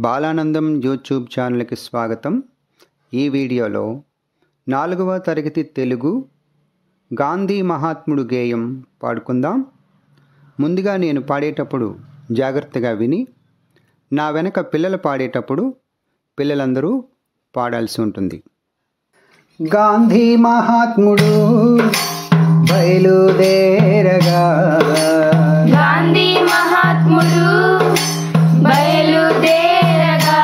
Balanandam YouTube ఛానల్కి స్వాగతం. ఈ వీడియోలో 4వ తరగతి తెలుగు గాంధీ మహాత్ముడు గేయం పాడుకుందాం. ముందుగా నేను పాడేటప్పుడు జాగ్రత్తగా విని నా వెనక పిల్లలు పాడేటప్పుడు పిల్లలందరూ పాడాల్సి ఉంటుంది. గాంధీ మహాత్ముడు బయలుదేరగా, గాంధీ మహాత్ముడు బయలుదేరగా,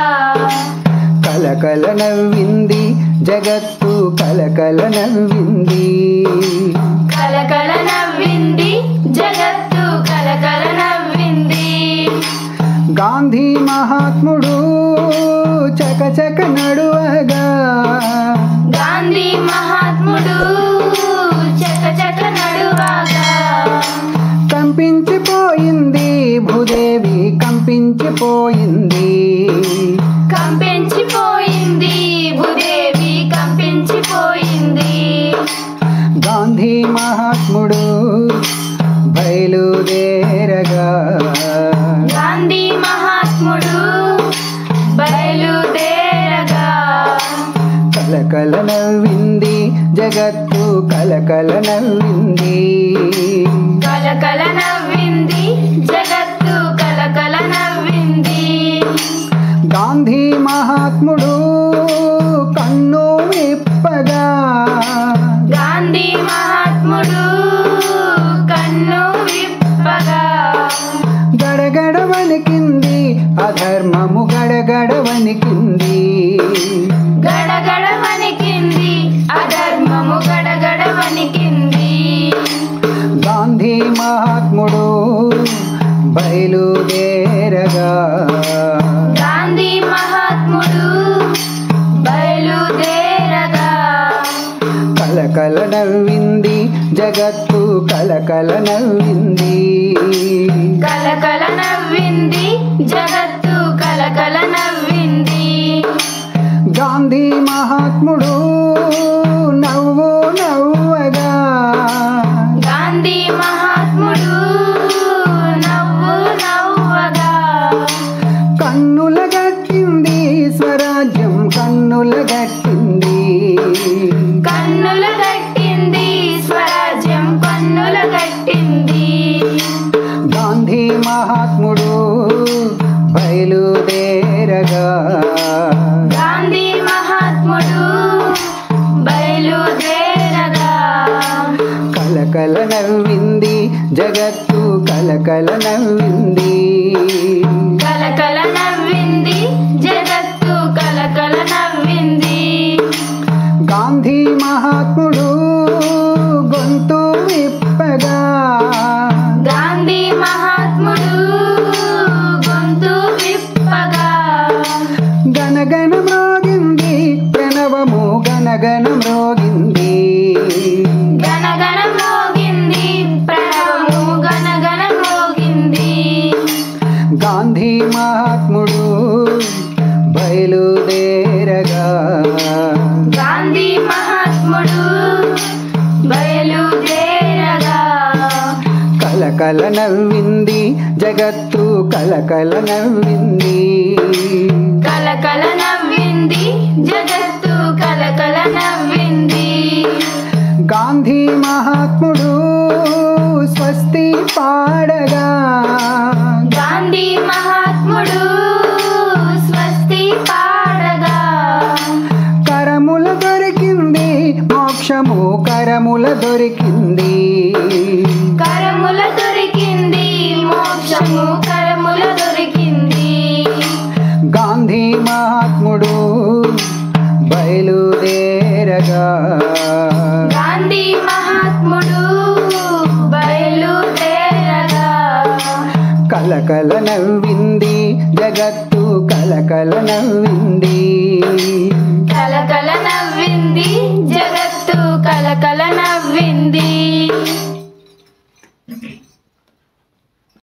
కలకల నవ్వింది జగత్తు, కలకల నవ్వింది, కలకల నవ్వింది జగత్తు, కలకల నవ్వింది. గాంధీ మహాత్ముడు చకచక నడువగా, గాంధీ మహాత్ముడు చకచక నడువగా, కంపించిపోయింది భూదేవి, కంపించిపోయింది, కంపించిపోయింది భూదేవి, కంపించిపోయింది. గాంధీ మహాత్ముడు బయలుదేరగా, గాంధీ మహాత్ముడు బయలుదేరగా, కలకల నవ్వింది జగత్తు, కలకల నవ్వింది, కలకల నవ్వింది జగత్తు, కలకల నవ్వింది. గాంధీ మహాత్ముడు కన్ను విప్పగా, గాంధీ మహాత్ముడు కన్ను విప్పగా, గడగడ వణికింది అధర్మము, గడగడ వణికింది, గడగడ వణికింది అధర్మము, గడగడ వణికింది. గాంధీ మహాత్ముడు బయలుదేరగా, గాంధీ మహాత్ముడు బయలుదేరగా, కలకల నవ్వింది జగత్తు, కలకల నవ్వింది, కలకల నవ్వింది జగత్తు, కలకల నవ్వింది. గాంధీ మహాత్ముడు నవ్వు నవ్వగా, గాంధీ మహాత్ముడు నవ్వు నవ్వగా, కన్నుల గట్టింది స్వరాజ్యం, కన్నుల గట్టింది, కన్నుల గట్టింది స్వరాజ్యం, కన్నుల గట్టింది. గాంధీ మహాత్ముడు బయలుదేరగా, గాంధీ మహాత్ముడు బయలుదేరగా, కలకల నవ్వింది జగత్తు, కలకల నవ్వింది, కలకల నవ్వింది జగత్తు, కలకల నవ్వింది. గాంధీ మహాత్ముడు గొంతు విప్పగా, గాంధీ మహాత్ముడు గొంతు విప్పగా, గనగన మ్రోగింది ప్రణవము, గనగన మ్రోగింది, గణగణ మోగింది ప్రణవము, గణగణ మోగింది. గాంధీ మహాత్ముడు బయలుదేరగా, గాంధీ మహాత్ముడు బయలుదేరగా, కలకల నవ్వింది జగత్తు, కలకల నవ్వింది, కలకల నవ్వింది జగత్తు, కలకల నవ్వింది. గాంధీ మహాత్ముడు స్వస్తి పాడగా, గాంధీ మహాత్ముడు స్వస్తి పాడగా, కరముల దొరికింది మోక్షము, కరముల దొరికింది, కరముల దొరికింది మోక్షము, కరముల దొరికింది. గాంధీ మహాత్ముడు బయలుదేరగా, గాంధీ మహాత్ముడు బయలుదేరగా, కలకల నవ్వింది జగత్తు, కలకల నవ్వింది, కలకల నవ్వింది జగత్తు, కలకల నవ్వింది.